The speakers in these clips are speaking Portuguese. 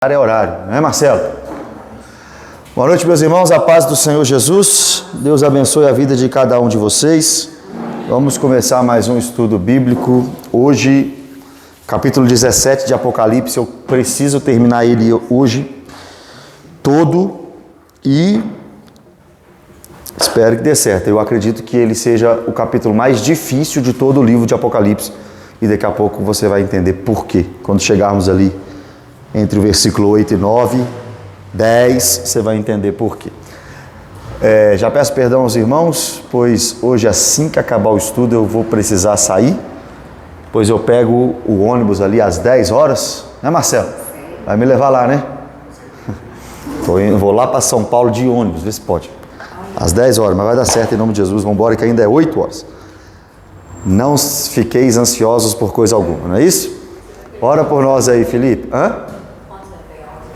É horário, não é, Marcelo? Boa noite, meus irmãos, a paz do Senhor Jesus. Deus abençoe a vida de cada um de vocês. Vamos começar mais um estudo bíblico. Hoje, capítulo 17 de Apocalipse, eu preciso terminar ele hoje todo e espero que dê certo. Eu acredito que ele seja o capítulo mais difícil de todo o livro de Apocalipse e daqui a pouco você vai entender por quê. Quando chegarmos ali entre o versículo 8 e 9, 10, você vai entender por quê. Já peço perdão aos irmãos, pois hoje assim que acabar o estudo eu vou precisar sair, pois eu pego o ônibus ali às 10 horas, né, Marcelo? Vai me levar lá, né? Vou lá para São Paulo de ônibus, vê se pode. Às 10 horas, mas vai dar certo em nome de Jesus, vamos embora que ainda é 8 horas. Não fiqueis ansiosos por coisa alguma, não é isso? Ora por nós aí, Felipe.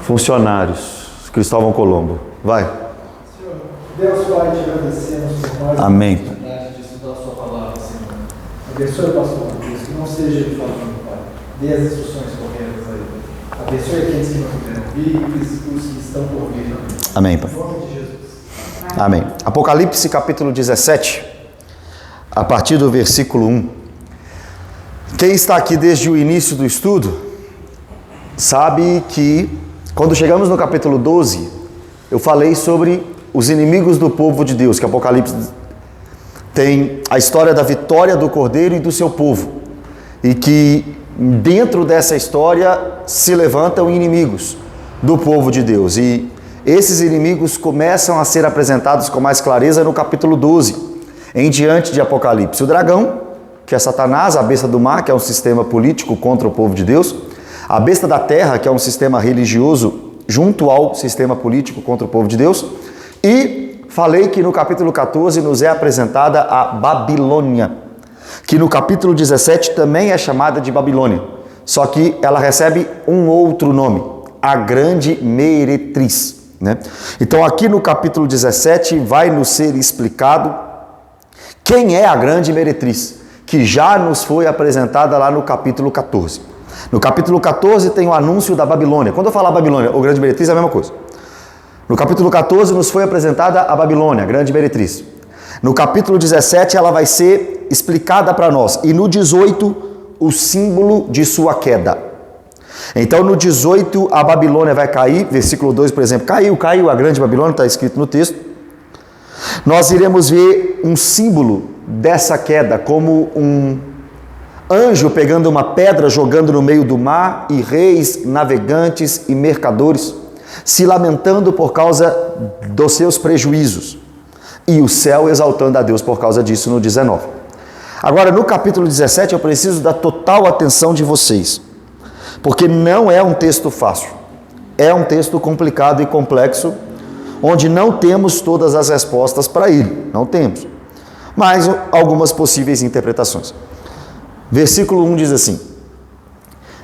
Funcionários, Cristóvão Colombo. Vai. Senhor, Deus Pai, te agradecemos por mais Amém. a oportunidade de estudar a sua palavra, Senhor. Abençoe o pastor Deus, que não seja ele falando, Pai. Dê as instruções corretas a ele. Abençoe aqueles que não puderam vir e os que estão por vir também. Amém, Pai. Em nome de Jesus. Amém. Apocalipse capítulo 17, a partir do versículo 1. Quem está aqui desde o início do estudo, sabe que quando chegamos no capítulo 12, eu falei sobre os inimigos do povo de Deus, que Apocalipse tem a história da vitória do Cordeiro e do seu povo, e que dentro dessa história se levantam inimigos do povo de Deus, e esses inimigos começam a ser apresentados com mais clareza no capítulo 12, em diante de Apocalipse. O dragão, que é Satanás, a besta do mar, que é um sistema político contra o povo de Deus, a besta da terra, que é um sistema religioso junto ao sistema político contra o povo de Deus, e falei que no capítulo 14 nos é apresentada a Babilônia, que no capítulo 17 também é chamada de Babilônia, só que ela recebe um outro nome, a Grande Meretriz, né? Então aqui no capítulo 17 vai nos ser explicado quem é a Grande Meretriz, que já nos foi apresentada lá no capítulo 14. No capítulo 14 tem o anúncio da Babilônia. Quando eu falar Babilônia ou Grande Meretriz é a mesma coisa. No capítulo 14 nos foi apresentada a Babilônia, a Grande Meretriz. No capítulo 17 ela vai ser explicada para nós. E no 18 o símbolo de sua queda. Então no 18 a Babilônia vai cair, versículo 2 por exemplo, caiu a Grande Babilônia, está escrito no texto. Nós iremos ver um símbolo dessa queda como um anjo pegando uma pedra, jogando no meio do mar, e reis, navegantes e mercadores se lamentando por causa dos seus prejuízos, e o céu exaltando a Deus por causa disso no 19. Agora no capítulo 17 eu preciso da total atenção de vocês, porque não é um texto fácil, é um texto complicado e complexo, onde não temos todas as respostas para ele, não temos, mas algumas possíveis interpretações. Versículo 1 diz assim: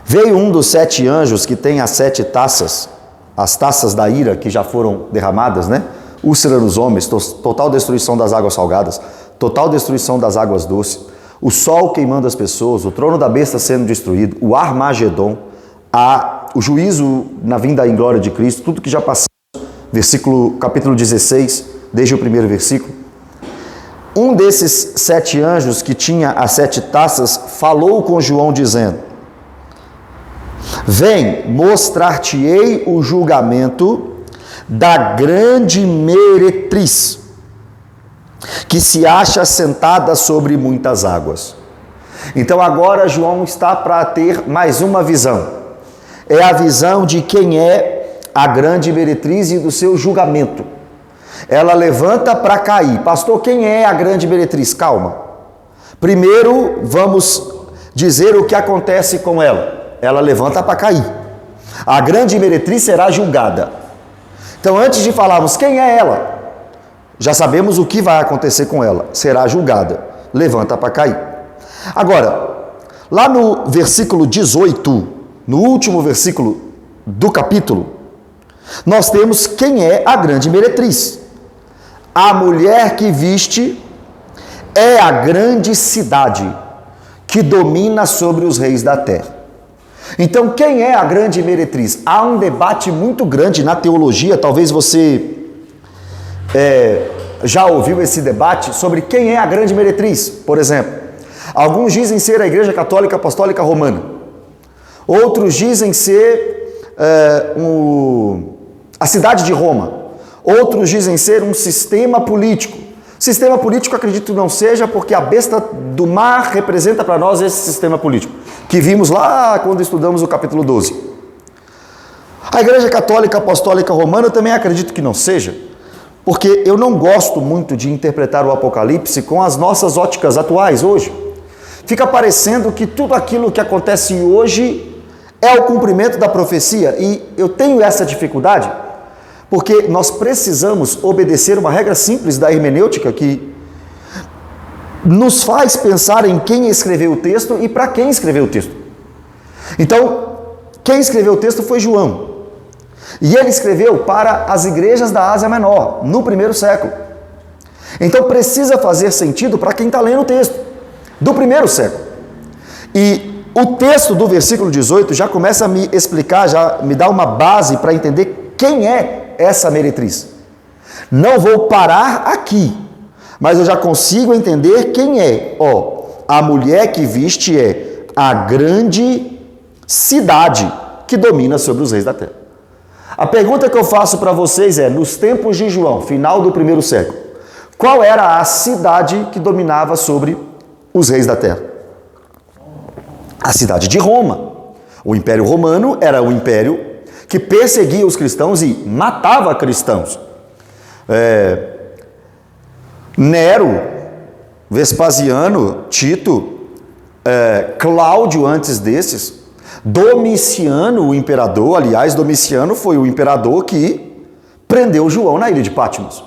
veio um dos 7 anjos que tem as 7 taças, as taças da ira que já foram derramadas, né? Úlcera nos homens, total destruição das águas salgadas, total destruição das águas doces, o sol queimando as pessoas, o trono da besta sendo destruído, o Armagedon, o juízo na vinda em glória de Cristo, tudo que já passamos, capítulo 16, desde o primeiro versículo. Um desses 7 anjos que tinha as 7 taças falou com João dizendo: vem, mostrar-te-ei o julgamento da grande meretriz, que se acha sentada sobre muitas águas. Então agora João está para ter mais uma visão. É a visão de quem é a grande meretriz e do seu julgamento. Ela levanta para cair. Pastor, quem é a grande meretriz? Calma. Primeiro vamos dizer o que acontece com ela. Ela levanta para cair. A grande meretriz será julgada. Então, antes de falarmos quem é ela, já sabemos o que vai acontecer com ela. Será julgada. Levanta para cair. Agora, lá no versículo 18, no último versículo do capítulo, nós temos quem é a grande meretriz. A mulher que viste é a grande cidade que domina sobre os reis da terra. Então, quem é a grande meretriz? Há um debate muito grande na teologia, talvez você já ouviu esse debate sobre quem é a grande meretriz. Por exemplo, alguns dizem ser a Igreja Católica Apostólica Romana, outros dizem ser a cidade de Roma, outros dizem ser um sistema político. Sistema político acredito não seja, porque a besta do mar representa para nós esse sistema político, que vimos lá quando estudamos o capítulo 12. A Igreja Católica Apostólica Romana eu também acredito que não seja, porque eu não gosto muito de interpretar o Apocalipse com as nossas óticas atuais hoje. Fica parecendo que tudo aquilo que acontece hoje é o cumprimento da profecia, e eu tenho essa dificuldade, porque nós precisamos obedecer uma regra simples da hermenêutica que nos faz pensar em quem escreveu o texto e para quem escreveu o texto. Então, quem escreveu o texto foi João. E ele escreveu para as igrejas da Ásia Menor, no primeiro século. Então, precisa fazer sentido para quem está lendo o texto, do primeiro século. E o texto do versículo 18 já começa a me explicar, já me dá uma base para entender quem é essa meretriz. Não vou parar aqui, mas eu já consigo entender quem é. A mulher que viste é a grande cidade que domina sobre os reis da terra. A pergunta que eu faço para vocês é, nos tempos de João, final do primeiro século, qual era a cidade que dominava sobre os reis da terra? A cidade de Roma. O Império Romano era o império que perseguia os cristãos e matava cristãos. Nero, Vespasiano, Tito, Cláudio antes desses, Domiciano, o imperador, aliás, Domiciano foi o imperador que prendeu João na ilha de Patmos.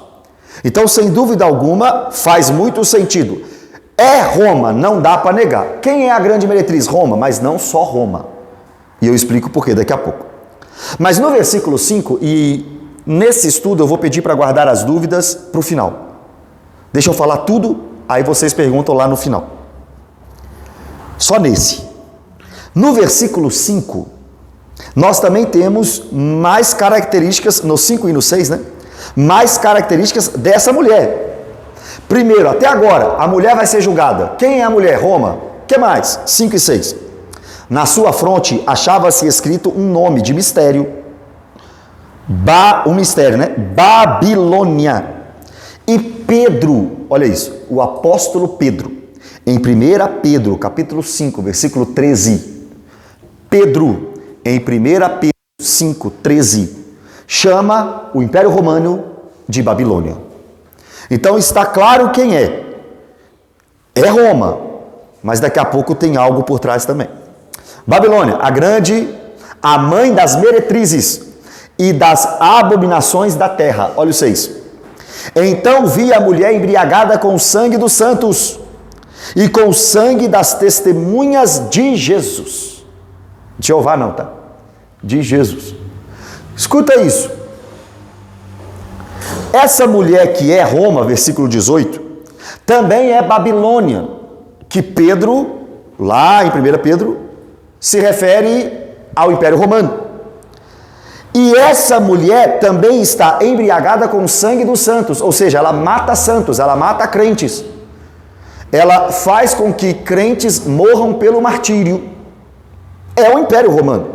Então, sem dúvida alguma, faz muito sentido. É Roma, não dá para negar. Quem é a grande meretriz? Roma, mas não só Roma. E eu explico por quê daqui a pouco. Mas no versículo 5, e nesse estudo eu vou pedir para guardar as dúvidas para o final. Deixa eu falar tudo, aí vocês perguntam lá no final. Só nesse. No versículo 5, nós também temos mais características, no 5 e no 6, né? Mais características dessa mulher. Primeiro, até agora, a mulher vai ser julgada. Quem é a mulher? Roma. O que mais? 5 e 6. Na sua fronte achava-se escrito um nome de mistério. Um mistério, né? Babilônia. E Pedro, olha isso, o apóstolo Pedro, em 1 Pedro, capítulo 5, versículo 13. Pedro, em 1 Pedro 5, 13, chama o Império Romano de Babilônia. Então está claro quem é. É Roma, mas daqui a pouco tem algo por trás também. Babilônia, a grande, a mãe das meretrizes e das abominações da terra. Olha o 6. Então vi a mulher embriagada com o sangue dos santos e com o sangue das testemunhas de Jesus. De Jeová não, tá? De Jesus. Escuta isso. Essa mulher que é Roma, versículo 18, também é Babilônia, que Pedro, lá em 1 Pedro, se refere ao Império Romano. E essa mulher também está embriagada com o sangue dos santos, ou seja, ela mata santos, ela mata crentes. Ela faz com que crentes morram pelo martírio. É o Império Romano.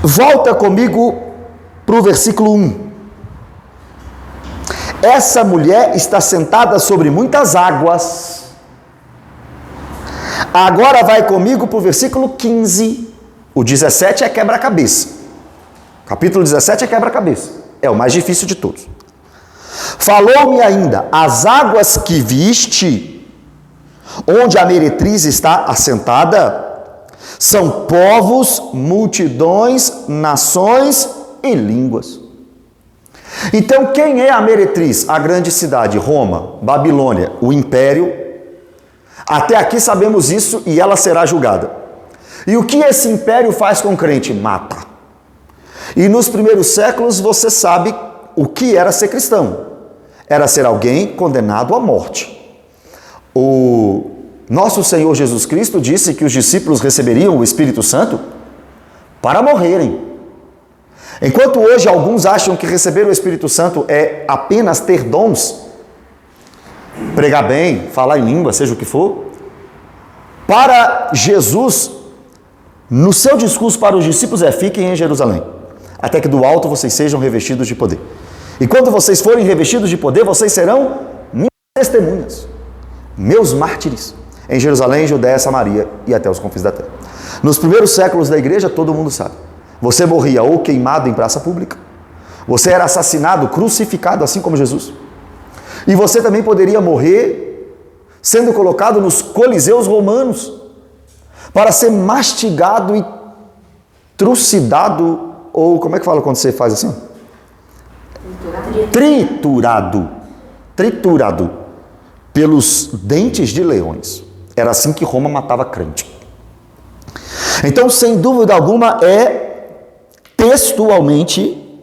Volta comigo para o versículo 1. Essa mulher está sentada sobre muitas águas. Agora vai comigo para o versículo 15. O 17 é quebra-cabeça. Capítulo 17 é quebra-cabeça. É o mais difícil de todos. Falou-me ainda, as águas que viste, onde a meretriz está assentada, são povos, multidões, nações e línguas. Então, quem é a meretriz? A grande cidade, Roma, Babilônia, o império. Até aqui sabemos isso e ela será julgada. E o que esse império faz com o crente? Mata. E nos primeiros séculos você sabe o que era ser cristão. Era ser alguém condenado à morte. Nosso Senhor Jesus Cristo disse que os discípulos receberiam o Espírito Santo para morrerem. Enquanto hoje alguns acham que receber o Espírito Santo é apenas ter dons, pregar bem, falar em língua, seja o que for, para Jesus, no seu discurso para os discípulos fiquem em Jerusalém, até que do alto vocês sejam revestidos de poder. E quando vocês forem revestidos de poder, vocês serão minhas testemunhas, meus mártires, em Jerusalém, Judéia, Samaria e até os confins da terra. Nos primeiros séculos da igreja, todo mundo sabe, você morria ou queimado em praça pública, você era assassinado, crucificado, assim como Jesus. E você também poderia morrer sendo colocado nos coliseus romanos para ser mastigado e trucidado, ou como é que fala quando você faz assim? Triturado pelos dentes de leões. Era assim que Roma matava crente. Então, sem dúvida alguma, é textualmente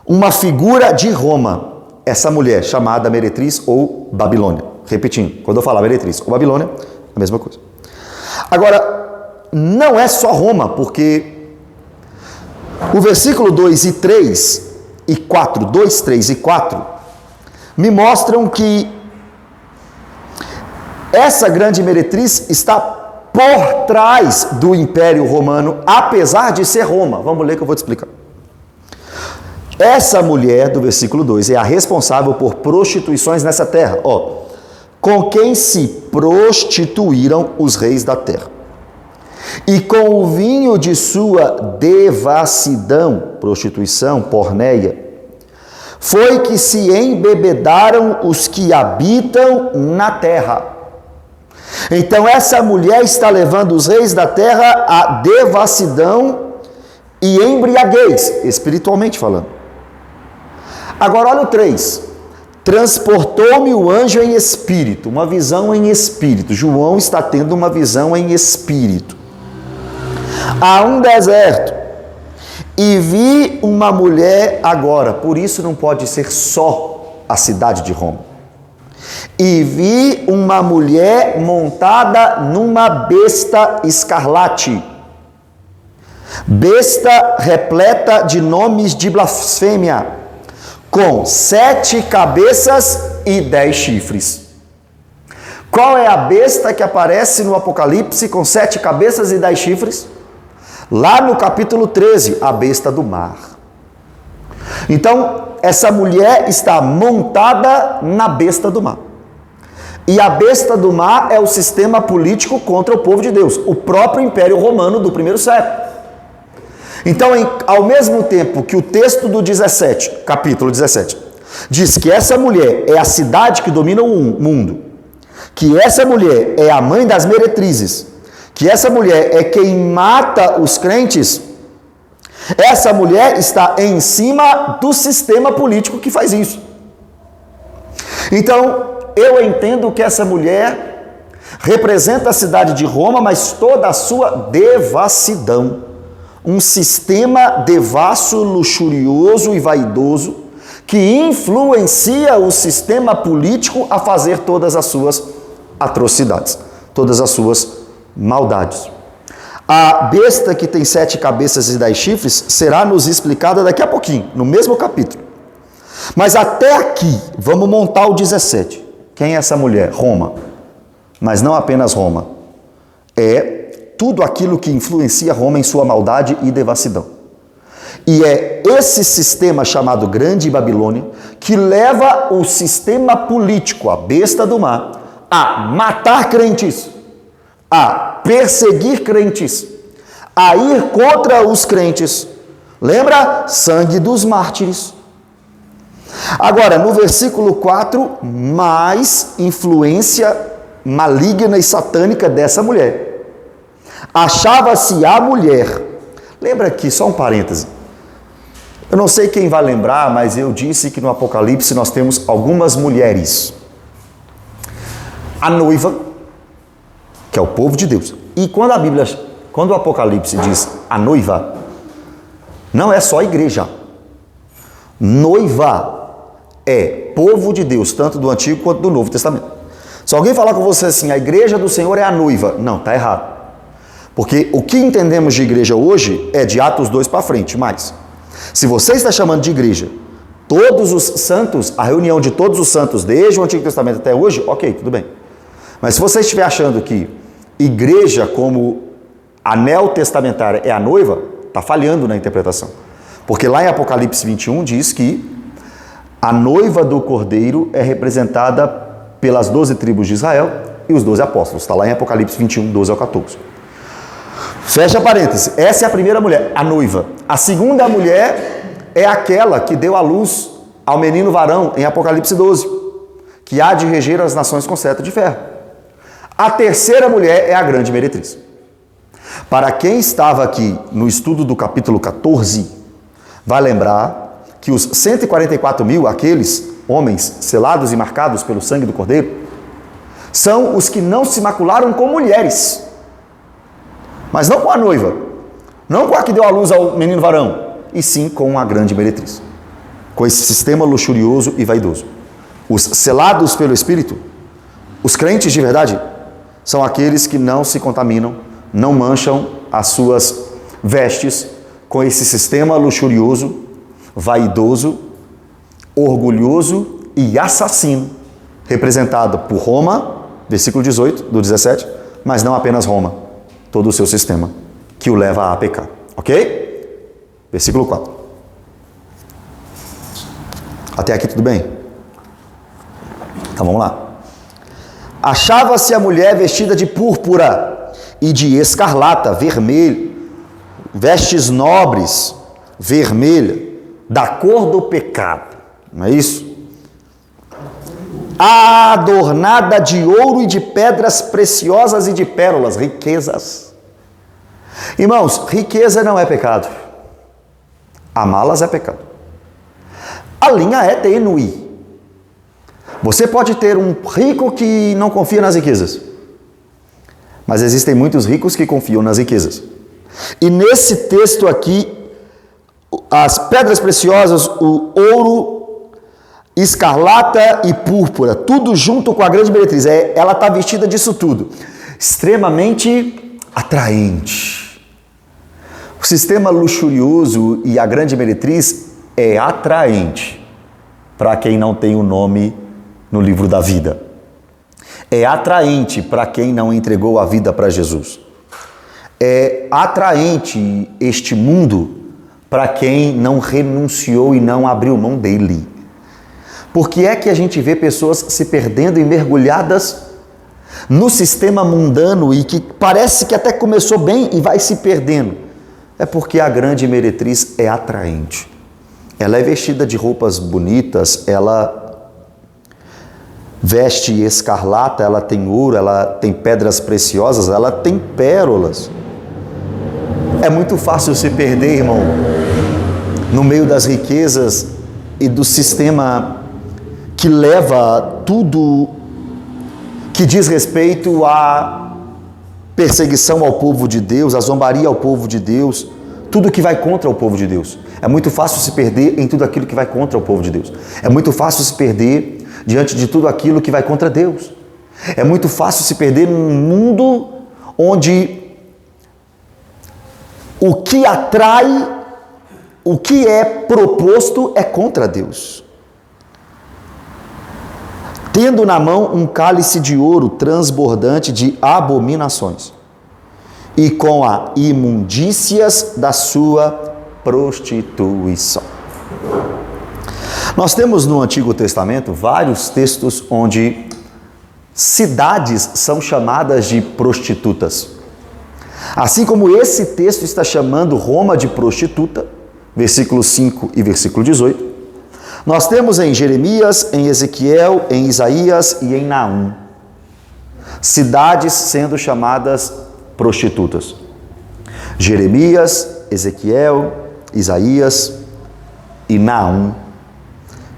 uma figura de Roma, essa mulher chamada Meretriz ou Babilônia. Repetindo, quando eu falar Meretriz ou Babilônia, a mesma coisa. Agora, não é só Roma, porque o versículo 2 e 3 e 4, 2, 3 e 4, me mostram que essa grande meretriz está por trás do Império Romano, apesar de ser Roma. Vamos ler que eu vou te explicar. Essa mulher, do versículo 2, é a responsável por prostituições nessa terra, com quem se prostituíram os reis da terra. E com o vinho de sua devassidão, prostituição, porneia, foi que se embebedaram os que habitam na terra. Então essa mulher está levando os reis da terra à devassidão e embriaguez, espiritualmente falando. Agora olha o 3. Transportou-me o anjo em espírito, uma visão em espírito. João está tendo uma visão em espírito. A um deserto, e vi uma mulher agora, por isso não pode ser só a cidade de Roma. E vi uma mulher montada numa besta escarlate, besta repleta de nomes de blasfêmia, com 7 cabeças e 10 chifres. Qual é a besta que aparece no Apocalipse com 7 cabeças e 10 chifres? Lá no capítulo 13, a besta do mar. Então, essa mulher está montada na besta do mar. E a besta do mar é o sistema político contra o povo de Deus, o próprio Império Romano do primeiro século. Então, ao mesmo tempo que o texto do 17, capítulo 17, diz que essa mulher é a cidade que domina o mundo, que essa mulher é a mãe das meretrizes, que essa mulher é quem mata os crentes, essa mulher está em cima do sistema político que faz isso. Então, eu entendo que essa mulher representa a cidade de Roma, mas toda a sua devassidão. Um sistema devasso, luxurioso e vaidoso que influencia o sistema político a fazer todas as suas atrocidades, todas as suas maldades. A besta que tem 7 cabeças e 10 chifres será nos explicada daqui a pouquinho, no mesmo capítulo. Mas até aqui, vamos montar o 17. Quem é essa mulher? Roma. Mas não apenas Roma. É tudo aquilo que influencia Roma em sua maldade e devassidão. E é esse sistema chamado Grande Babilônia que leva o sistema político, a besta do mar, a matar crentes, a perseguir crentes, a ir contra os crentes. Lembra? Sangue dos mártires. Agora, no versículo 4, mais influência maligna e satânica dessa mulher. Achava-se a mulher. Lembra aqui, só um parêntese. Eu não sei quem vai lembrar, mas eu disse que no Apocalipse nós temos algumas mulheres. A noiva, que é o povo de Deus. E quando o Apocalipse diz a noiva, não é só a igreja. Noiva é povo de Deus, tanto do Antigo quanto do Novo Testamento. Se alguém falar com você assim, a igreja do Senhor é a noiva, não, está errado. Porque o que entendemos de igreja hoje é de Atos 2 para frente, mas se você está chamando de igreja todos os santos, a reunião de todos os santos desde o Antigo Testamento até hoje, ok, tudo bem. Mas se você estiver achando que igreja como a neotestamentária é a noiva, está falhando na interpretação. Porque lá em Apocalipse 21 diz que a noiva do Cordeiro é representada pelas 12 tribos de Israel e os 12 apóstolos. Está lá em Apocalipse 21, 12 ao 14. Fecha parênteses. Essa é a primeira mulher, a noiva. A segunda mulher é aquela que deu à luz ao menino varão em Apocalipse 12, que há de reger as nações com cetro de ferro. A terceira mulher é a grande meretriz. Para quem estava aqui no estudo do capítulo 14, vai lembrar que os 144 mil, aqueles homens selados e marcados pelo sangue do Cordeiro, são os que não se macularam com mulheres, mas não com a noiva, não com a que deu à luz ao menino varão, e sim com a grande meretriz, com esse sistema luxurioso e vaidoso. Os selados pelo Espírito, os crentes de verdade, são aqueles que não se contaminam, não mancham as suas vestes com esse sistema luxurioso, vaidoso, orgulhoso e assassino, representado por Roma, versículo 18 do 17, mas não apenas Roma, todo o seu sistema que o leva a pecar, ok? Versículo 4. Até aqui tudo bem? Então vamos lá. Achava-se a mulher vestida de púrpura e de escarlata, vermelho, vestes nobres, vermelha, da cor do pecado, não é isso? Adornada de ouro e de pedras preciosas e de pérolas, riquezas. Irmãos, riqueza não é pecado. Amá-las é pecado. A linha é tênue. Você pode ter um rico que não confia nas riquezas, mas existem muitos ricos que confiam nas riquezas. E nesse texto aqui, as pedras preciosas, o ouro, escarlata e púrpura, tudo junto com a grande meretriz. Ela está vestida disso tudo. Extremamente atraente. O sistema luxurioso e a grande meretriz é atraente para quem não tem o nome no livro da vida. É atraente para quem não entregou a vida para Jesus. É atraente este mundo para quem não renunciou e não abriu mão dele. Por que é que a gente vê pessoas se perdendo e mergulhadas no sistema mundano e que parece que até começou bem e vai se perdendo? É porque a grande meretriz é atraente. Ela é vestida de roupas bonitas, ela veste escarlata, ela tem ouro, ela tem pedras preciosas, ela tem pérolas. É muito fácil se perder, irmão, no meio das riquezas e do sistema que leva tudo que diz respeito à perseguição ao povo de Deus, à zombaria ao povo de Deus, tudo que vai contra o povo de Deus. É muito fácil se perder em tudo aquilo que vai contra o povo de Deus. É muito fácil se perder diante de tudo aquilo que vai contra Deus. É muito fácil se perder num mundo onde o que atrai, o que é proposto é contra Deus. Tendo na mão um cálice de ouro transbordante de abominações, e com a imundícias da sua prostituição. Nós temos no Antigo Testamento vários textos onde cidades são chamadas de prostitutas. Assim como esse texto está chamando Roma de prostituta, versículo 5 e versículo 18, nós temos em Jeremias, em Ezequiel, em Isaías e em Naum, cidades sendo chamadas prostitutas. Jeremias, Ezequiel, Isaías e Naum.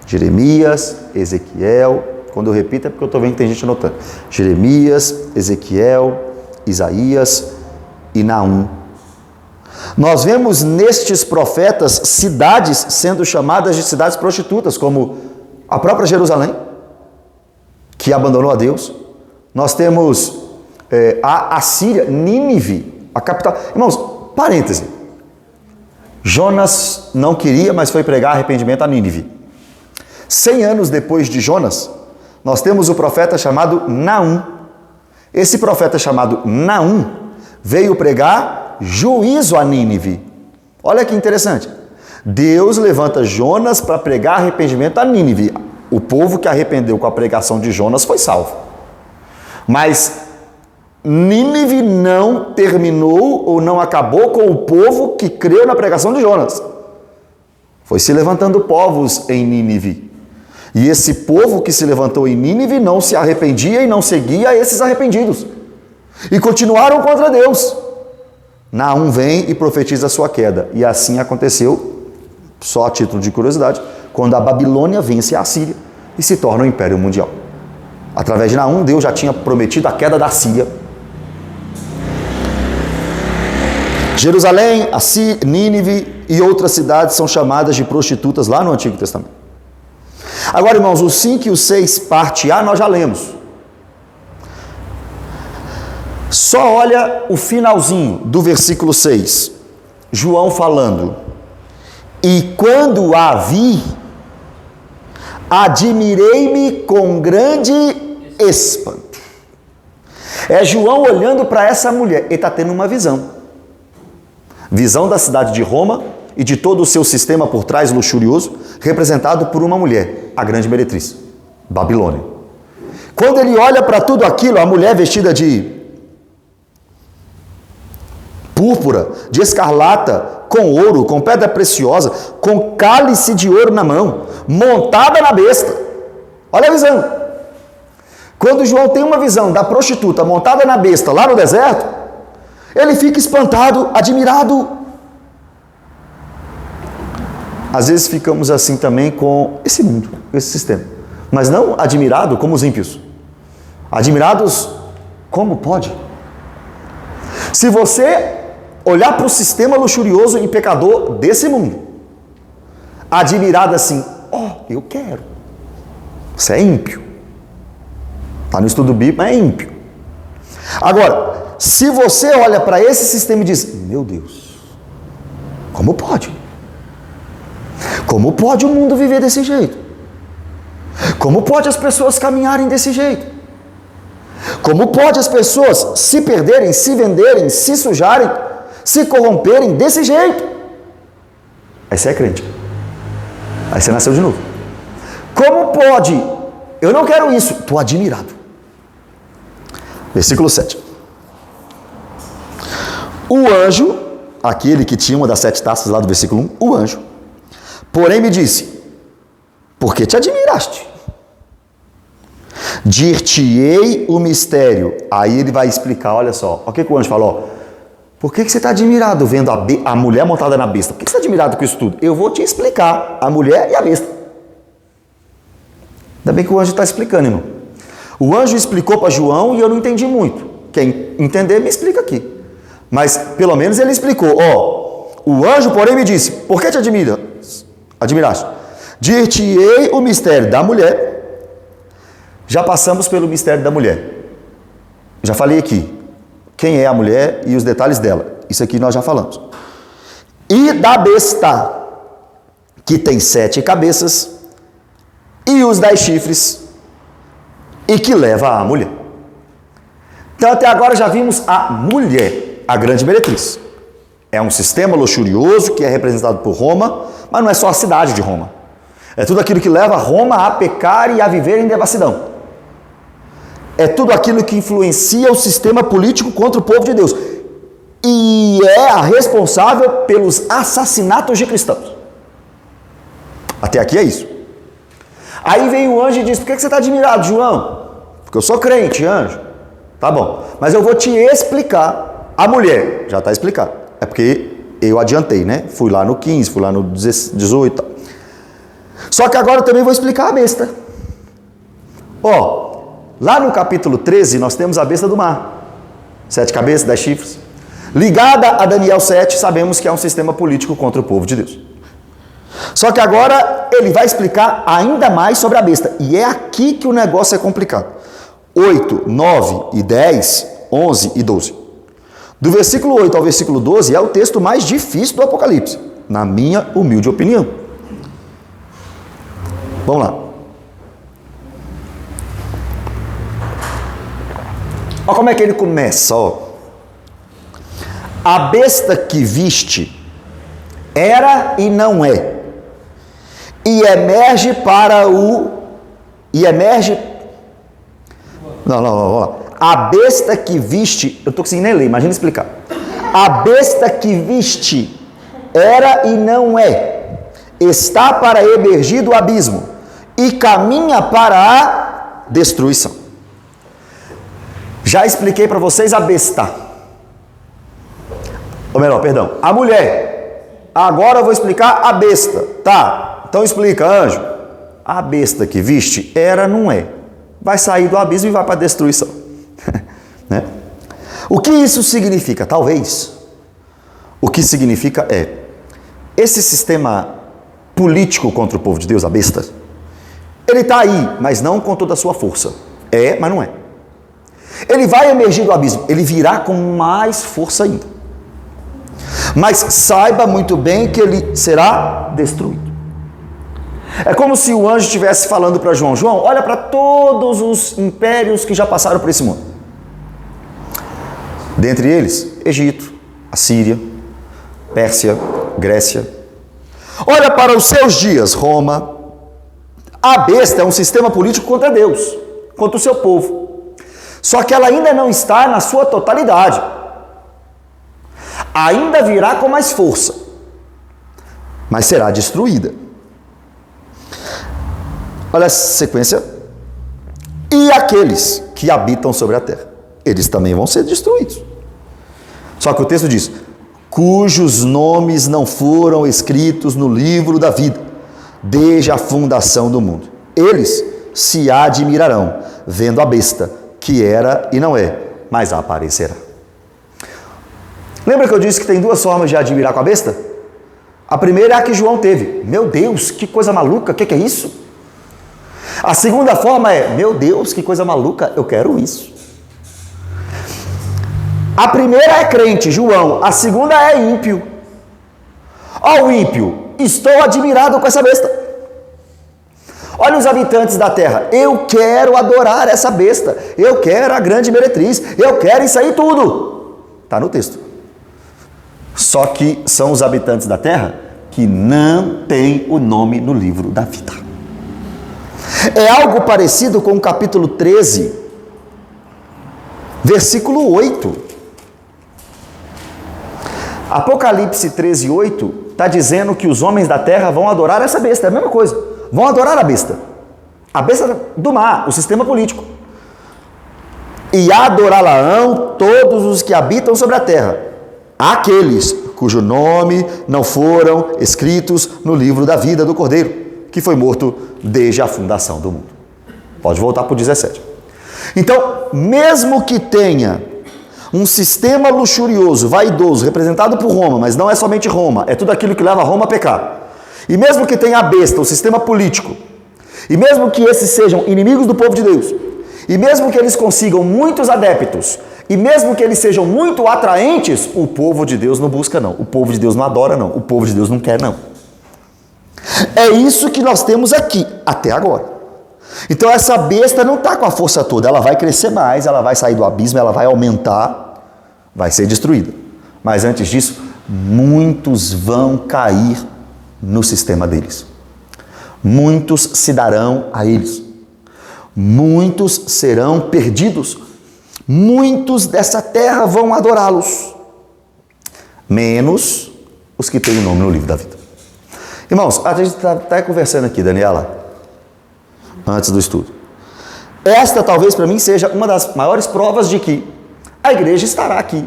Jeremias, Ezequiel, quando eu repito é porque eu estou vendo que tem gente anotando. Jeremias, Ezequiel, Isaías e Naum. Nós vemos nestes profetas cidades sendo chamadas de cidades prostitutas, como a própria Jerusalém, que abandonou a Deus, Nós temos a Assíria, Nínive, a capital. Irmãos, parêntese. Jonas não queria, mas foi pregar arrependimento a Nínive. 100 anos depois de Jonas, nós temos o profeta chamado Naum. Esse profeta chamado Naum veio pregar juízo a Nínive. Olha que interessante. Deus levanta Jonas para pregar arrependimento a Nínive. O povo que arrependeu com a pregação de Jonas foi salvo. Mas Nínive não terminou ou não acabou com o povo que creu na pregação de Jonas. Foi se levantando povos em Nínive. E esse povo que se levantou em Nínive não se arrependia e não seguia esses arrependidos. E continuaram contra Deus. Naum vem e profetiza a sua queda. E assim aconteceu, só a título de curiosidade, quando a Babilônia vence a Assíria e se torna o Império Mundial. Através de Naum, Deus já tinha prometido a queda da Síria. Jerusalém, Nínive e outras cidades são chamadas de prostitutas lá no Antigo Testamento. Agora, irmãos, o 5 e o 6, parte A, nós já lemos. Só olha o finalzinho do versículo 6. João falando. E quando a vi, admirei-me com grande espanto. É João olhando para essa mulher. Ele está tendo uma visão. Visão da cidade de Roma e de todo o seu sistema por trás luxurioso, representado por uma mulher, a grande meretriz, Babilônia. Quando ele olha para tudo aquilo, a mulher vestida de púrpura, de escarlata, com ouro, com pedra preciosa, com cálice de ouro na mão, montada na besta. Olha a visão. Quando João tem uma visão da prostituta montada na besta lá no deserto, ele fica espantado, admirado. Às vezes ficamos assim também com esse mundo, esse sistema. Mas não admirado como os ímpios. Admirados como pode. Se você olhar para o sistema luxurioso e pecador desse mundo, admirado assim, eu quero. Você é ímpio. Está no estudo bíblico, mas é ímpio. Agora, se você olha para esse sistema e diz, meu Deus, como pode? Como pode o mundo viver desse jeito? Como pode as pessoas caminharem desse jeito? Como pode as pessoas se perderem, se venderem, se sujarem, se corromperem desse jeito? Aí você é crente. Aí você nasceu de novo. Como pode? Eu não quero isso. Estou admirado. Versículo 7. O anjo, aquele que tinha uma das 7 taças lá do versículo 1, o anjo, porém me disse, por que te admiraste? Dir-te-ei o mistério. Aí ele vai explicar, olha só, o que o anjo falou? Por que você está admirado vendo a mulher montada na besta? Por que você está admirado com isso tudo? Eu vou te explicar, a mulher e a besta. Ainda bem que o anjo está explicando, irmão. O anjo explicou para João e eu não entendi muito. Quem entender, me explica aqui. Mas, pelo menos, ele explicou. O anjo, porém, me disse, por que te admiraste? Dir-te-ei o mistério da mulher. Já passamos pelo mistério da mulher. Já falei aqui. Quem é a mulher e os detalhes dela. Isso aqui nós já falamos. E da besta, que tem 7 cabeças, e os 10 chifres, e que leva a mulher. Então, até agora já vimos a mulher, a grande meretriz. É um sistema luxurioso que é representado por Roma, mas não é só a cidade de Roma. É tudo aquilo que leva Roma a pecar e a viver em devassidão. É tudo aquilo que influencia o sistema político contra o povo de Deus. E é a responsável pelos assassinatos de cristãos. Até aqui é isso. Aí vem o anjo e diz, por que você está admirado, João? Porque eu sou crente, anjo. Tá bom, mas eu vou te explicar. A mulher, já está explicado. É porque eu adiantei, né? Fui lá no 15, fui lá no 18. Só que agora eu também vou explicar a besta. Lá no capítulo 13, nós temos a besta do mar. 7 cabeças, 10 chifres. Ligada a Daniel 7, sabemos que é um sistema político contra o povo de Deus. Só que agora ele vai explicar ainda mais sobre a besta. E é aqui que o negócio é complicado. 8, 9 e 10, 11 e 12. Do versículo 8 ao versículo 12 é o texto mais difícil do Apocalipse, na minha humilde opinião. Vamos lá. Olha como é que ele começa, ó. A besta que viste era e não é, e emerge para o... Não, vamos lá. A besta que viste, eu estou conseguindo nem ler, imagina explicar. A besta que viste era e não é, está para emergir do abismo e caminha para a destruição. Já expliquei para vocês a besta. Ou melhor, perdão, a mulher. Agora eu vou explicar a besta. Tá, então explica, anjo. A besta que viste era, não é. Vai sair do abismo e vai para a destruição. Né? O que isso significa? Talvez. O que significa é, esse sistema político contra o povo de Deus, a besta, ele está aí, mas não com toda a sua força. É, mas não é. Ele vai emergir do abismo, ele virá com mais força ainda. Mas saiba muito bem que ele será destruído. É como se o anjo estivesse falando para João: João, olha para todos os impérios que já passaram por esse mundo. Dentre eles, Egito, Assíria, Pérsia, Grécia. Olha para os seus dias, Roma. A besta é um sistema político contra Deus, contra o seu povo. Só que ela ainda não está na sua totalidade. Ainda virá com mais força, mas será destruída. Olha essa sequência. E aqueles que habitam sobre a terra, eles também vão ser destruídos. Só que o texto diz: cujos nomes não foram escritos no livro da vida, desde a fundação do mundo. Eles se admirarão, vendo a besta, que era e não é, mas aparecerá. Lembra que eu disse que tem duas formas de admirar com a besta? A primeira é a que João teve. Meu Deus, que coisa maluca, o que é isso? A segunda forma é: meu Deus, que coisa maluca, eu quero isso. A primeira é crente, João. A segunda é ímpio. Ó o ímpio, estou admirado com essa besta. Olha os habitantes da terra: eu quero adorar essa besta, eu quero a grande meretriz, eu quero isso aí tudo. Está no texto. Só que são os habitantes da terra que não têm o nome no livro da vida. É algo parecido com o capítulo 13, versículo 8. Apocalipse 13, 8 está dizendo que os homens da terra vão adorar essa besta. É a mesma coisa. Vão adorar a besta do mar, o sistema político. E adorá-la-ão todos os que habitam sobre a terra, aqueles cujo nome não foram escritos no livro da vida do Cordeiro, que foi morto desde a fundação do mundo. Pode voltar para o 17. Então, mesmo que tenha um sistema luxurioso, vaidoso, representado por Roma, mas não é somente Roma, é tudo aquilo que leva Roma a pecar. E mesmo que tenha a besta, o sistema político, e mesmo que esses sejam inimigos do povo de Deus, e mesmo que eles consigam muitos adeptos, e mesmo que eles sejam muito atraentes, o povo de Deus não busca não, o povo de Deus não adora não, o povo de Deus não quer não. É isso que nós temos aqui, até agora. Então essa besta não está com a força toda, ela vai crescer mais, ela vai sair do abismo, ela vai aumentar, vai ser destruída. Mas antes disso, muitos vão cair no sistema deles. Muitos se darão a eles. Muitos serão perdidos. Muitos dessa terra vão adorá-los. Menos os que têm o nome no livro da vida. Irmãos, a gente está conversando aqui, Daniela, antes do estudo. Esta talvez para mim seja uma das maiores provas de que a igreja estará aqui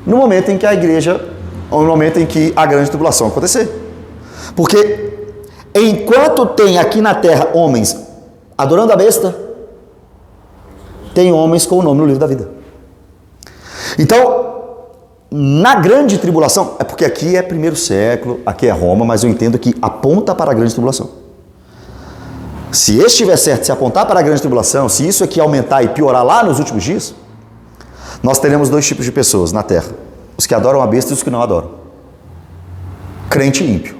no momento em que a igreja, ou no momento em que a grande tribulação acontecer. Porque enquanto tem aqui na terra homens adorando a besta, tem homens com o nome no livro da vida. Então, na grande tribulação, é porque aqui é primeiro século, aqui é Roma, mas eu entendo que aponta para a grande tribulação. Se esse estiver certo, se apontar para a grande tribulação, se isso aqui aumentar e piorar lá nos últimos dias, nós teremos dois tipos de pessoas na terra: os que adoram a besta e os que não adoram. Crente e ímpio.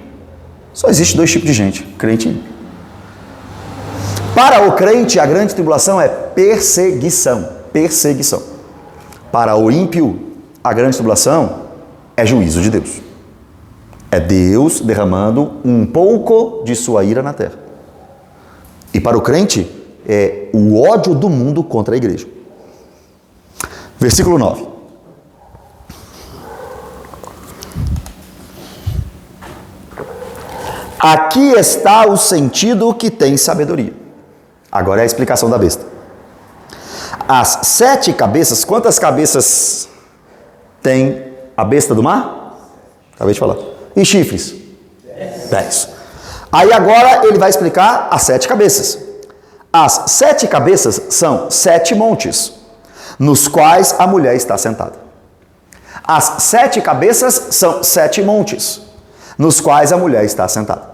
Só existe dois tipos de gente: crente e ímpio. Para o crente, a grande tribulação é perseguição. Perseguição. Para o ímpio, a grande tribulação é juízo de Deus. É Deus derramando um pouco de sua ira na terra. E para o crente, é o ódio do mundo contra a igreja. Versículo 9. Aqui está o sentido que tem sabedoria. Agora é a explicação da besta. As 7 cabeças, quantas cabeças tem a besta do mar? Acabei de falar. E chifres? 10. Aí agora ele vai explicar as 7 cabeças. As 7 cabeças são 7 montes, nos quais a mulher está sentada. As 7 cabeças são 7 montes, nos quais a mulher está sentada.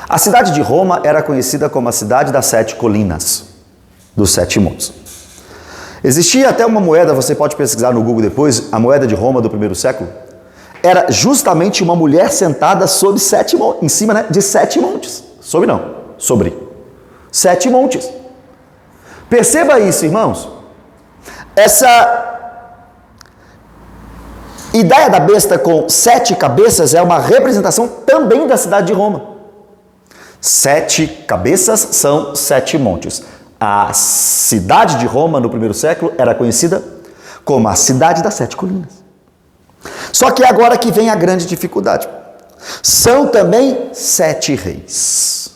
A cidade de Roma era conhecida como a cidade das 7 colinas, dos 7 montes. Existia até uma moeda, você pode pesquisar no Google depois, a moeda de Roma do primeiro século. Era justamente uma mulher sentada sobre 7 montes, em cima, né, de 7 montes. Sobre não, sobre 7 montes. Perceba isso, irmãos. Essa ideia da besta com 7 cabeças é uma representação também da cidade de Roma. 7 cabeças são 7 montes. A cidade de Roma, no primeiro século, era conhecida como a cidade das 7 colinas. Só que agora que vem a grande dificuldade. São também 7 reis.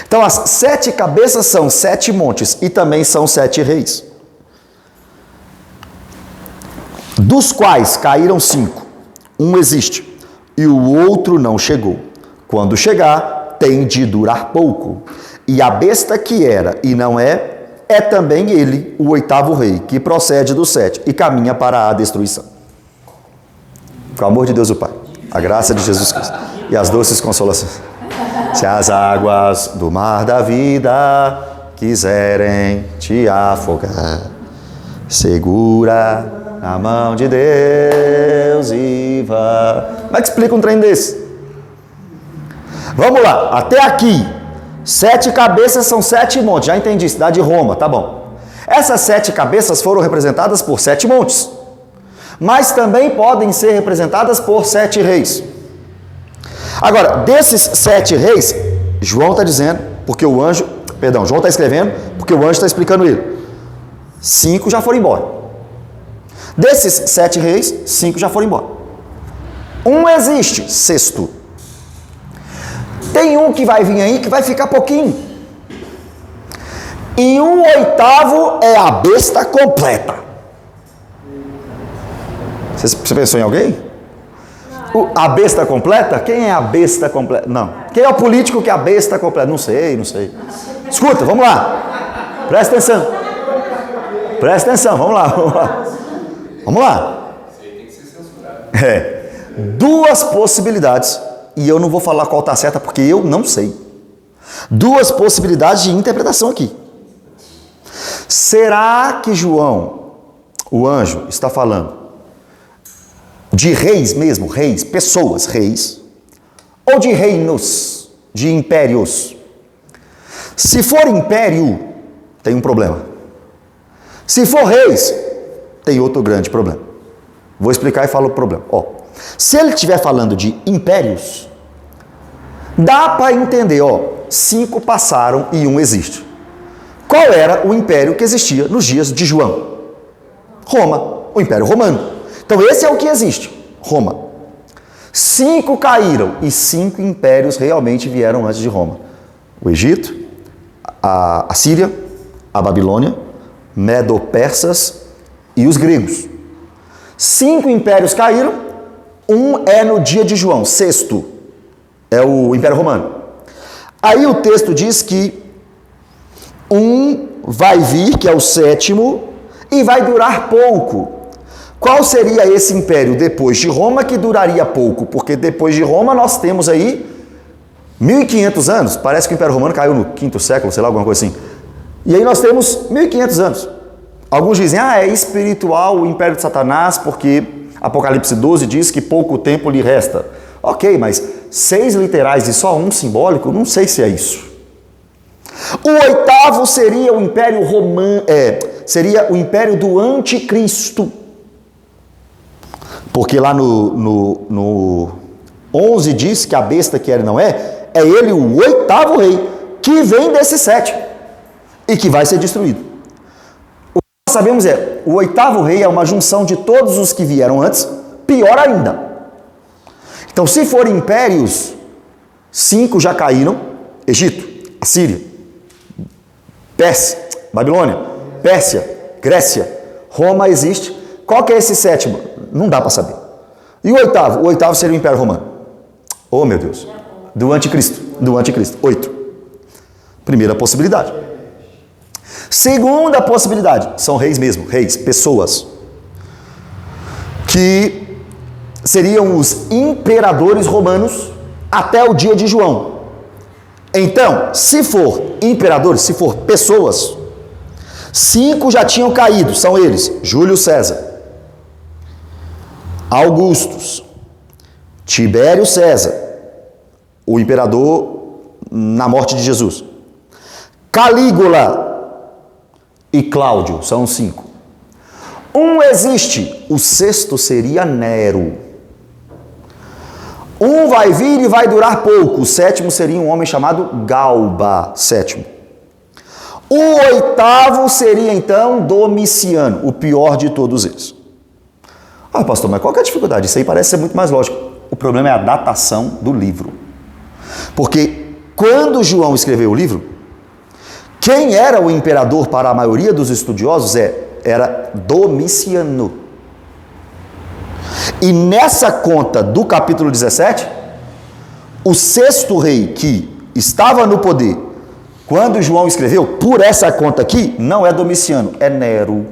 Então, as 7 cabeças são 7 montes e também são 7 reis. Dos quais caíram 5. Um existe e o outro não chegou. Quando chegar, tem de durar pouco. E a besta que era e não é, é também ele, o 8º rei, que procede do 7 e caminha para a destruição. Com o amor de Deus o Pai, a graça de Jesus Cristo e as doces consolações. Se as águas do mar da vida quiserem te afogar, segura na mão de Deus e vá. Como é que explica um trem desse? Vamos lá, até aqui. 7 cabeças são 7 montes, já entendi, cidade de Roma, tá bom. Essas 7 cabeças foram representadas por 7 montes, mas também podem ser representadas por 7 reis. Agora, desses 7 reis, João está dizendo, porque o anjo, João está escrevendo, porque o anjo está explicando ele. 5 já foram embora. Desses 7 reis, 5 já foram embora. Um existe, 6º. Tem um que vai vir aí que vai ficar pouquinho. E o 8º é a besta completa. Você pensou em alguém? A besta completa? Quem é a besta completa? Não. Quem é o político que é a besta completa? Não sei. Escuta, vamos lá. Presta atenção, vamos lá. Vamos lá. Duas possibilidades. E eu não vou falar qual está certa porque eu não sei. 2 possibilidades de interpretação aqui. Será que João, o anjo, está falando de reis mesmo, reis, pessoas, reis, ou de reinos, de impérios? Se for império, tem um problema. Se for reis, tem outro grande problema. Vou explicar e falo o problema. Se ele estiver falando de impérios, dá para entender, 5 passaram e 1 existe. Qual era o império que existia nos dias de João? Roma, o Império Romano. Então esse é o que existe, Roma. 5 caíram e 5 impérios realmente vieram antes de Roma. O Egito, a Síria, a Babilônia, Medo-Persas e os gregos. 5 impérios caíram. Um é no dia de João, 6º, é o Império Romano. Aí o texto diz que um vai vir, que é o 7º, e vai durar pouco. Qual seria esse império depois de Roma que duraria pouco? Porque depois de Roma nós temos aí 1.500 anos, parece que o Império Romano caiu no 5º século, sei lá, alguma coisa assim. E aí nós temos 1.500 anos. Alguns dizem, é espiritual o Império de Satanás, porque Apocalipse 12 diz que pouco tempo lhe resta. Ok, mas 6 literais e só 1 simbólico, não sei se é isso. O 8º seria o Império Romano, seria o Império do Anticristo. Porque lá no 11 diz que a besta que era e não é ele o 8º rei, que vem desse 7º e que vai ser destruído. O que nós sabemos o 8º rei é uma junção de todos os que vieram antes, pior ainda. Então, se forem impérios, 5 já caíram: Egito, Assíria, Babilônia, Pérsia, Grécia, Roma existe. Qual que é esse 7º? Não dá para saber. E o 8º? O 8º seria o Império Romano. Oh, meu Deus. Do Anticristo. 8. Primeira possibilidade. Segunda possibilidade. São reis mesmo. Reis, pessoas. Que seriam os imperadores romanos até o dia de João. Então, se for imperadores, se for pessoas, 5 já tinham caído. São eles: Júlio César, Augustus, Tibério César, o imperador na morte de Jesus, Calígula e Cláudio, são 5. Um existe, o 6º seria Nero. Um vai vir e vai durar pouco, o 7º seria um homem chamado Galba, 7º. O 8º seria então Domiciano, o pior de todos eles. Ah, pastor, mas qual que é a dificuldade? Isso aí parece ser muito mais lógico. O problema é a datação do livro. Porque quando João escreveu o livro, quem era o imperador para a maioria dos estudiosos era Domiciano. E nessa conta do capítulo 17, o 6º rei que estava no poder quando João escreveu, por essa conta aqui, não é Domiciano, é Nero.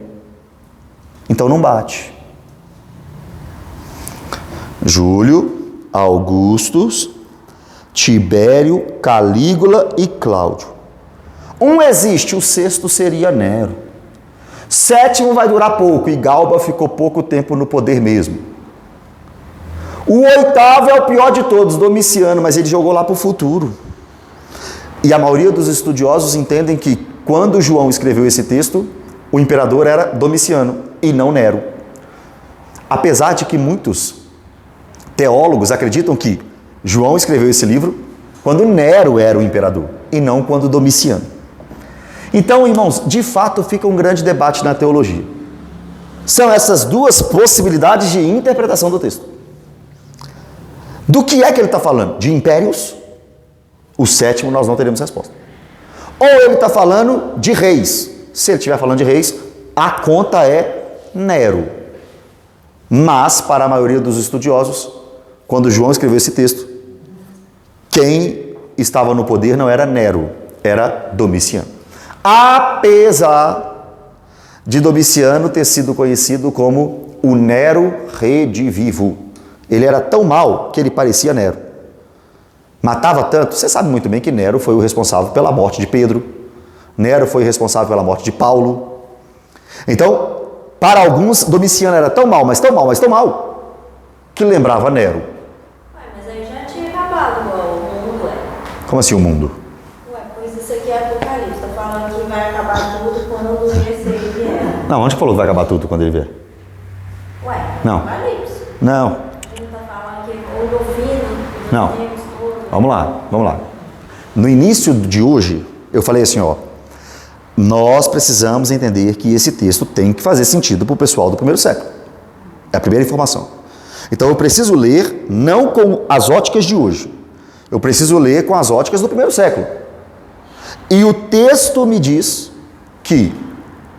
Então não bate. Júlio, Augustus, Tibério, Calígula e Cláudio. Um existe, o 6º seria Nero. 7º vai durar pouco e Galba ficou pouco tempo no poder mesmo. O 8º é o pior de todos, Domiciano, mas ele jogou lá para o futuro. E a maioria dos estudiosos entendem que quando João escreveu esse texto, o imperador era Domiciano e não Nero. Apesar de que muitos teólogos acreditam que João escreveu esse livro quando Nero era o imperador e não quando Domiciano. Então, irmãos, de fato fica um grande debate na teologia. São essas duas possibilidades de interpretação do texto. Do que é que ele está falando? De impérios? O 7º nós não teremos resposta. Ou ele está falando de reis? Se ele estiver falando de reis, a conta é Nero. Mas, para a maioria dos estudiosos, quando João escreveu esse texto, quem estava no poder não era Nero, era Domiciano. Apesar de Domiciano ter sido conhecido como o Nero redivivo. Ele era tão mau que ele parecia Nero. Matava tanto. Você sabe muito bem que Nero foi o responsável pela morte de Pedro. Nero foi responsável pela morte de Paulo. Então, para alguns, Domiciano era tão mau, mas tão mau, mas tão mau, que lembrava Nero. Ué, mas aí já tinha acabado o mundo, Como assim o mundo? Ué, pois isso aqui é Apocalipse. Tá falando que vai acabar tudo quando ele vier. Não, onde falou que vai acabar tudo quando ele vier? Ué, Não. Apocalipse. Não. Ele tá falando que o fim, Não. Vamos lá. No início de hoje, eu falei assim, nós precisamos entender que esse texto tem que fazer sentido para o pessoal do primeiro século. É a primeira informação. Então eu preciso ler não com as óticas de hoje. Eu preciso ler com as óticas do primeiro século. E o texto me diz que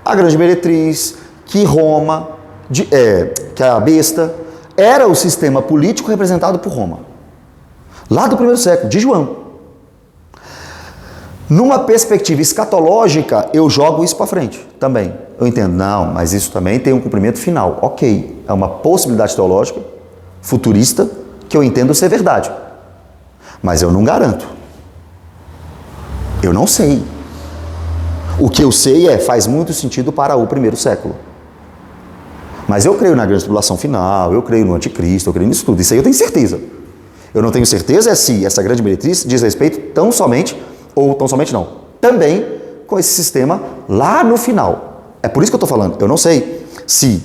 a grande meretriz, que Roma, que a besta, era o sistema político representado por Roma. Lá do primeiro século, de João. Numa perspectiva escatológica, eu jogo isso para frente também. Eu entendo, não, mas isso também tem um cumprimento final. Ok, é uma possibilidade teológica, futurista, que eu entendo ser verdade. Mas eu não garanto. Eu não sei. O que eu sei faz muito sentido para o primeiro século. Mas eu creio na grande tribulação final, eu creio no anticristo, eu creio nisso tudo. Isso aí eu tenho certeza. Eu não tenho certeza se essa grande meretriz diz respeito tão somente não, também com esse sistema lá no final. É por isso que eu estou falando. Eu não sei se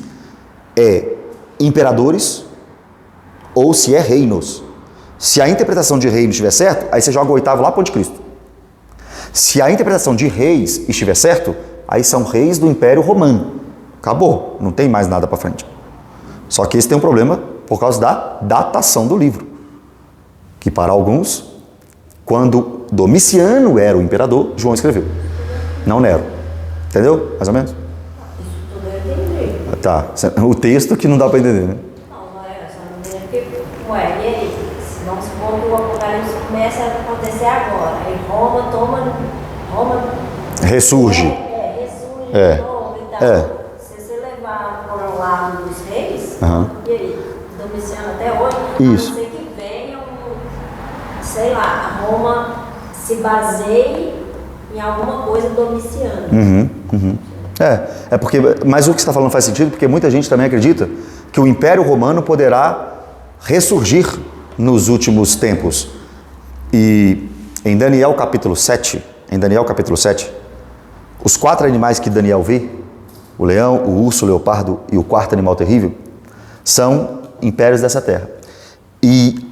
é imperadores ou se é reinos. Se a interpretação de reino estiver certa, aí você joga o oitavo lá para o anticristo. Se a interpretação de reis estiver certo, aí são reis do Império Romano. Acabou, não tem mais nada para frente. Só que esse tem um problema por causa da datação do livro. Que para alguns, quando Domiciano era o imperador, João escreveu. Não Nero. Entendeu? Mais ou menos? Isso tudo eu entendi. Tá. O texto que não dá para entender, né? Não é, só não entendi porque, ué, e aí? Se vamos supor que o Apocalipse começa a acontecer agora, aí Roma Ressurge. Ressurge É. de novo e tal. Se você levar para o lado dos reis, e aí? Domiciano até hoje, Isso. a não ser que venha sei lá, a Roma se baseie em alguma coisa domiciana. É porque, mas o que você está falando faz sentido, porque muita gente também acredita que o Império Romano poderá ressurgir nos últimos tempos. E em Daniel capítulo 7, os 4 animais que Daniel vê, o leão, o urso, o leopardo e o quarto animal terrível, são impérios dessa terra. E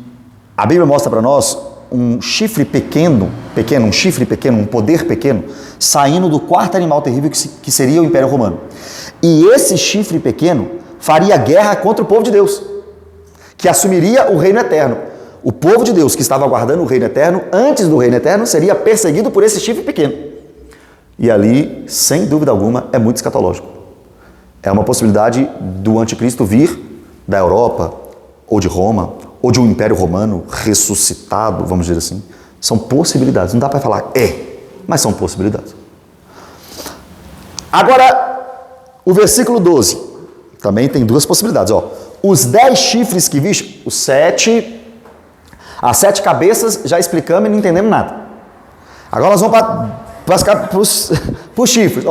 a Bíblia mostra para nós um chifre pequeno, um poder pequeno, saindo do quarto animal terrível que seria o Império Romano. E esse chifre pequeno faria guerra contra o povo de Deus, que assumiria o reino eterno. O povo de Deus que estava aguardando o reino eterno, antes do reino eterno, seria perseguido por esse chifre pequeno. E ali, sem dúvida alguma, é muito escatológico. É uma possibilidade do anticristo vir da Europa, ou de Roma, ou de um Império Romano ressuscitado, vamos dizer assim. São possibilidades. Não dá para falar mas são possibilidades. Agora, o versículo 12 também tem 2 possibilidades. Os 10 chifres que viste, as 7 cabeças já explicamos e não entendemos nada. Agora nós vamos para os chifres.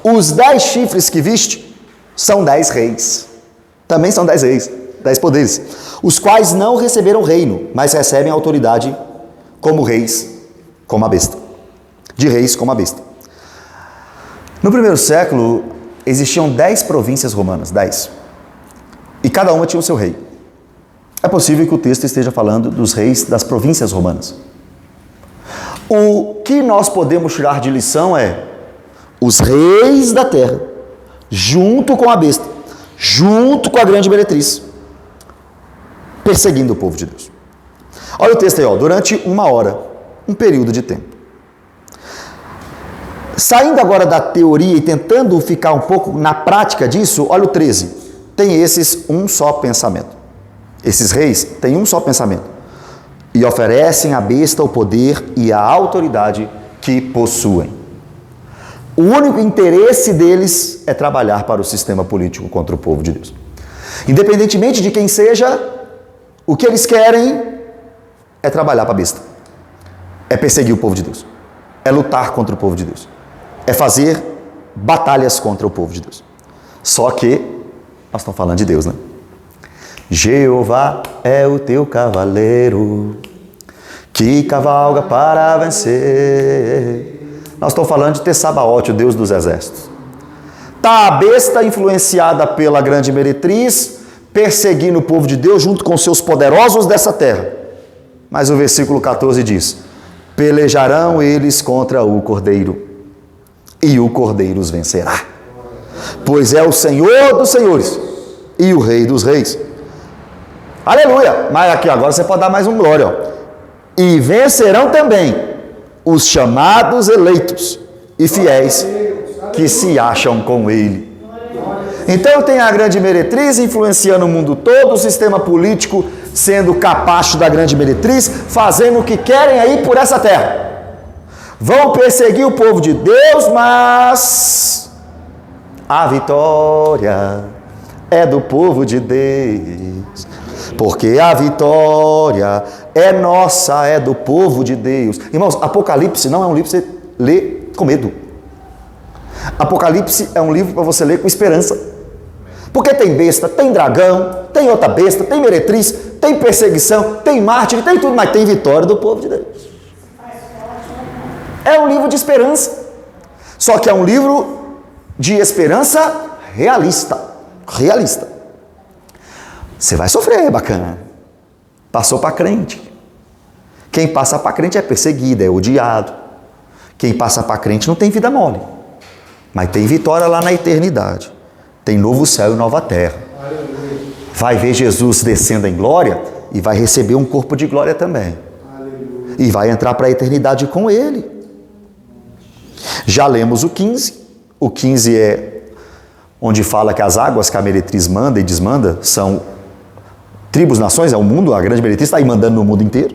Os 10 chifres que viste são 10 reis. Também são 10 reis, 10 poderes, os quais não receberam reino, mas recebem autoridade como reis, como a besta. De reis como a besta. No primeiro século, existiam 10 províncias romanas, 10. E cada uma tinha o seu rei. É possível que o texto esteja falando dos reis das províncias romanas. O que nós podemos tirar de lição é os reis da terra, junto com a besta, junto com a grande meretriz, perseguindo o povo de Deus. Olha o texto aí, durante 1 hora, um período de tempo. Saindo agora da teoria e tentando ficar um pouco na prática disso, olha o 13. Tem um só pensamento. Esses reis têm um só pensamento. E oferecem à besta o poder e a autoridade que possuem. O único interesse deles é trabalhar para o sistema político contra o povo de Deus. Independentemente de quem seja, o que eles querem é trabalhar para a besta. É perseguir o povo de Deus. É lutar contra o povo de Deus. É fazer batalhas contra o povo de Deus. Só que nós estamos falando de Deus, né? Jeová é o teu cavaleiro, que cavalga para vencer. Nós estamos falando de Tessabaote, o Deus dos exércitos. Está a besta influenciada pela grande meretriz, perseguindo o povo de Deus junto com seus poderosos dessa terra. Mas o versículo 14 diz: pelejarão eles contra o Cordeiro, e o Cordeiro os vencerá. Pois é o Senhor dos senhores e o Rei dos reis. Aleluia! Mas aqui agora você pode dar mais um glória. E vencerão também os chamados eleitos e fiéis que se acham com ele. Então tem a grande meretriz influenciando o mundo todo, o sistema político sendo capacho da grande meretriz, fazendo o que querem aí por essa terra. Vão perseguir o povo de Deus, mas a vitória é do povo de Deus. porque a vitória é nossa, é do povo de Deus. Irmãos, Apocalipse não é um livro para você ler com medo. Apocalipse é um livro para você ler com esperança. Porque tem besta, tem dragão, tem outra besta, tem meretriz, tem perseguição, tem mártir, tem tudo, mas tem vitória do povo de Deus. É um livro de esperança. Só que é um livro de esperança realista. Realista. Você vai sofrer, é bacana. Passou para crente. Quem passa para crente é perseguido, é odiado. Quem passa para crente não tem vida mole. Mas tem vitória lá na eternidade. Tem novo céu e nova terra. Vai ver Jesus descendo em glória e vai receber um corpo de glória também. E vai entrar para a eternidade com ele. Já lemos o 15. O 15 é onde fala que as águas que a meretriz manda e desmanda são tribos, nações, é o mundo, a grande meretriz está aí mandando no mundo inteiro.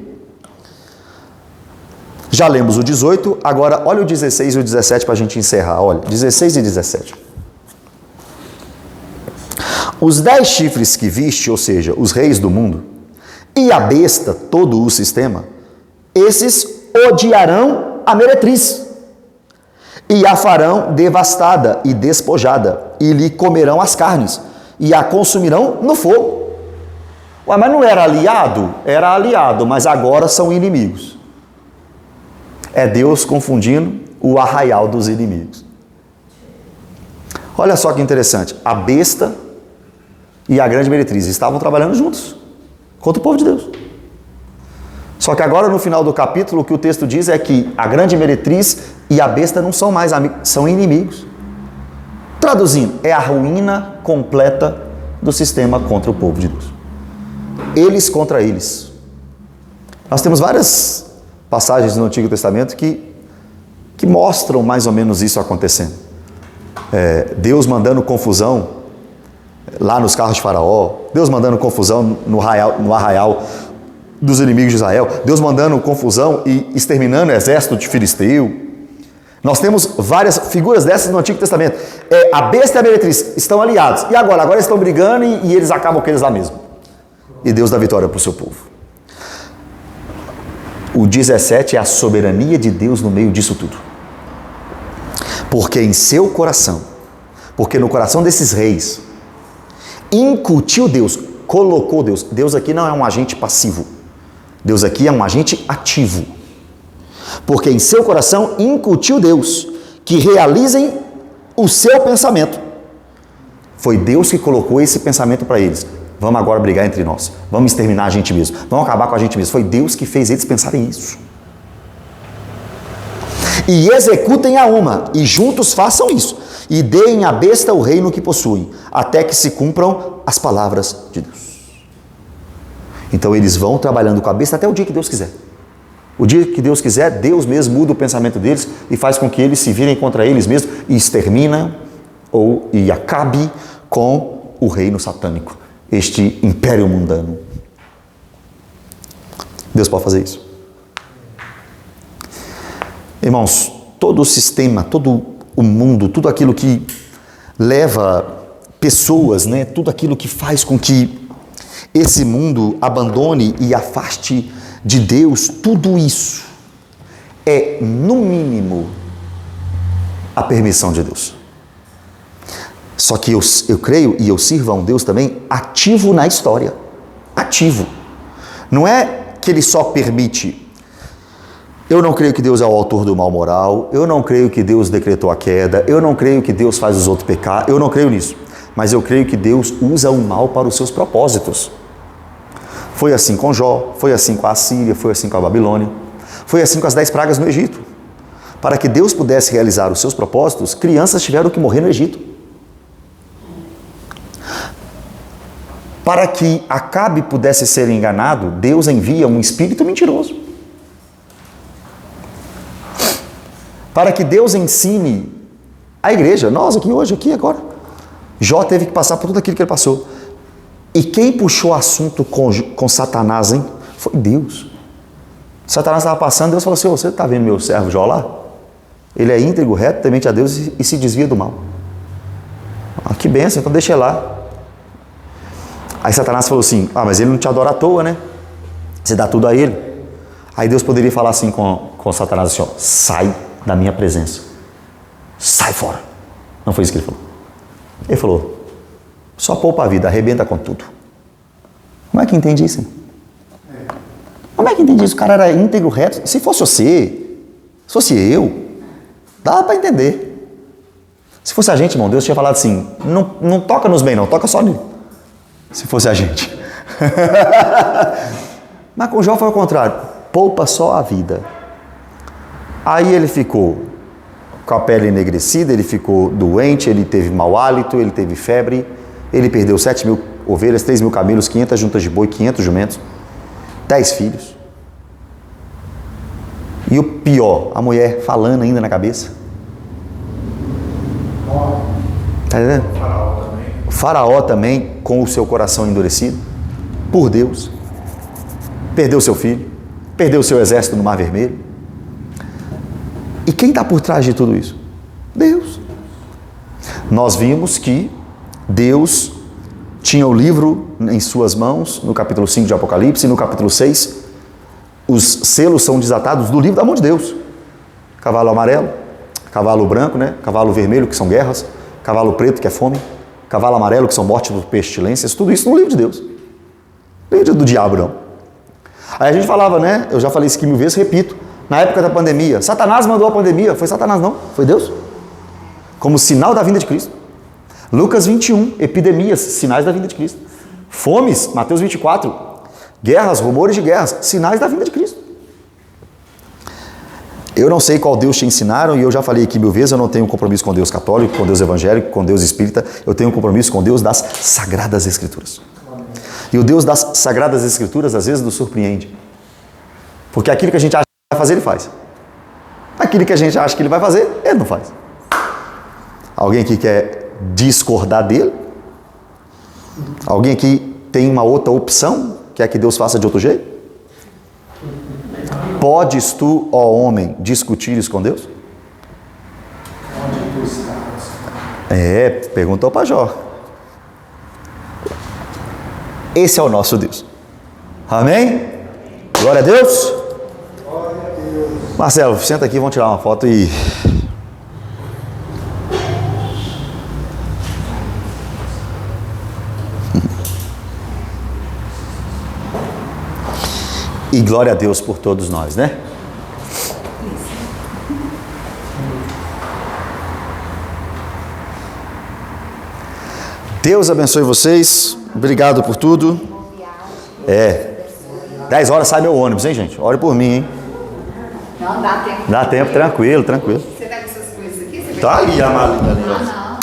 Já lemos o 18, agora olha o 16 e o 17 para a gente encerrar. Olha, 16 e 17. Os 10 chifres que viste, ou seja, os reis do mundo, e a besta, todo o sistema, esses odiarão a meretriz, e a farão devastada e despojada, e lhe comerão as carnes, e a consumirão no fogo. Ué, mas não era aliado? Era aliado, mas agora são inimigos. É Deus confundindo o arraial dos inimigos. Olha só que interessante, a besta e a grande meretriz estavam trabalhando juntos contra o povo de Deus. Só que agora no final do capítulo o que o texto diz é que a grande meretriz e a besta não são mais amigos, são inimigos. Traduzindo, é a ruína completa do sistema contra o povo de Deus. Eles contra eles. Nós temos várias passagens no Antigo Testamento que mostram mais ou menos isso acontecendo. Deus mandando confusão lá nos carros de Faraó, Deus mandando confusão no arraial dos inimigos de Israel, Deus mandando confusão e exterminando o exército de Filisteu. Nós temos várias figuras dessas no Antigo Testamento. A besta e a meretriz estão aliados. E agora eles estão brigando e eles acabam com eles lá mesmo. E Deus dá vitória para o seu povo. O 17 é a soberania de Deus no meio disso tudo. Porque em seu coração, porque no coração desses reis, incutiu Deus, colocou Deus. Deus aqui não é um agente passivo. Deus aqui é um agente ativo. Porque em seu coração incutiu Deus que realizem o seu pensamento. Foi Deus que colocou esse pensamento para eles. Vamos agora brigar entre nós. Vamos exterminar a gente mesmo. Vamos acabar com a gente mesmo. Foi Deus que fez eles pensarem isso. E executem a uma, e juntos façam isso. E deem à besta o reino que possuem, até que se cumpram as palavras de Deus. Então eles vão trabalhando com a besta até o dia que Deus quiser. O dia que Deus quiser, Deus mesmo muda o pensamento deles e faz com que eles se virem contra eles mesmos e extermina e acabe com o reino satânico, este império mundano. Deus pode fazer isso. Irmãos, todo o sistema, todo o mundo, tudo aquilo que leva pessoas, tudo aquilo que faz com que esse mundo abandone e afaste de Deus, tudo isso é, no mínimo, a permissão de Deus. Só que eu creio e eu sirvo a um Deus também ativo na história. Ativo. Não é que Ele só permite. Eu não creio que Deus é o autor do mal moral, eu não creio que Deus decretou a queda, eu não creio que Deus faz os outros pecar, eu não creio nisso. Mas eu creio que Deus usa o mal para os seus propósitos. Foi assim com Jó, foi assim com a Assíria, foi assim com a Babilônia, foi assim com as 10 pragas no Egito. Para que Deus pudesse realizar os seus propósitos, crianças tiveram que morrer no Egito. Para que Acabe pudesse ser enganado, Deus envia um espírito mentiroso. Para que Deus ensine a igreja, nós aqui hoje, aqui agora. Jó teve que passar por tudo aquilo que ele passou. E quem puxou o assunto com Satanás, hein? Foi Deus. Satanás estava passando, Deus falou assim: você está vendo meu servo Jó lá? Ele é íntegro, reto, temente a Deus e se desvia do mal. Ah, que bênção, então deixa ele lá. Aí Satanás falou assim, mas ele não te adora à toa, né? Você dá tudo a ele. Aí Deus poderia falar assim com Satanás, assim, sai da minha presença. Sai fora. Não foi isso que ele falou. Ele falou, só poupa a vida, arrebenta com tudo. Como é que entende isso? Hein? Como é que entende isso? O cara era íntegro, reto. Se fosse você, se fosse eu, dá para entender. Se fosse a gente, irmão, Deus tinha falado assim, não toca nos bem não, toca só nele. Se fosse a gente. Mas com Jó foi ao contrário, poupa só a vida. Aí ele ficou com a pele enegrecida, ele ficou doente, ele teve mau hálito, ele teve febre, ele perdeu 7.000 ovelhas, 3.000 camelos, 500 juntas de boi, 500 jumentos, 10 filhos. E o pior, a mulher falando ainda na cabeça. Tá entendendo? O faraó também, com o seu coração endurecido, por Deus, perdeu seu filho, perdeu seu exército no Mar Vermelho. E quem está por trás de tudo isso? Deus. Nós vimos que Deus tinha o livro em suas mãos, no capítulo 5 de Apocalipse, e no capítulo 6, os selos são desatados do livro da mão de Deus. Cavalo amarelo, cavalo branco, né? Cavalo vermelho, que são guerras, cavalo preto, que é fome, cavalo amarelo, que são mortes por pestilências, tudo isso no livro de Deus. Livro do diabo, não. Aí a gente falava, né? Eu já falei isso aqui 1000 vezes, repito. Na época da pandemia, Satanás mandou a pandemia. Foi Satanás não, foi Deus. Como sinal da vinda de Cristo. Lucas 21, epidemias, sinais da vinda de Cristo. Fomes, Mateus 24, guerras, rumores de guerras, sinais da vinda de Cristo. Eu não sei qual Deus te ensinaram, e eu já falei aqui 1000 vezes, eu não tenho um compromisso com Deus católico, com Deus evangélico, com Deus espírita, eu tenho um compromisso com Deus das Sagradas Escrituras. E o Deus das Sagradas Escrituras às vezes nos surpreende. Porque aquilo que a gente acha que vai fazer, ele faz. Aquilo que a gente acha que ele vai fazer, ele não faz. Alguém aqui quer discordar dele? Alguém aqui tem uma outra opção? Quer que Deus faça de outro jeito? Podes tu, ó homem, discutires com Deus? Perguntou para Jó. Esse é o nosso Deus. Amém? Glória a Deus. Marcelo, senta aqui, vamos tirar uma foto e... E glória a Deus por todos nós, né? Deus abençoe vocês. Obrigado por tudo. 10 horas sai meu ônibus, hein, gente? Ore por mim, hein? Não, dá tempo. Dá tempo, tranquilo. Você tá com essas coisas aqui? Você Tá vai... aí a malinha ali, ó. Não.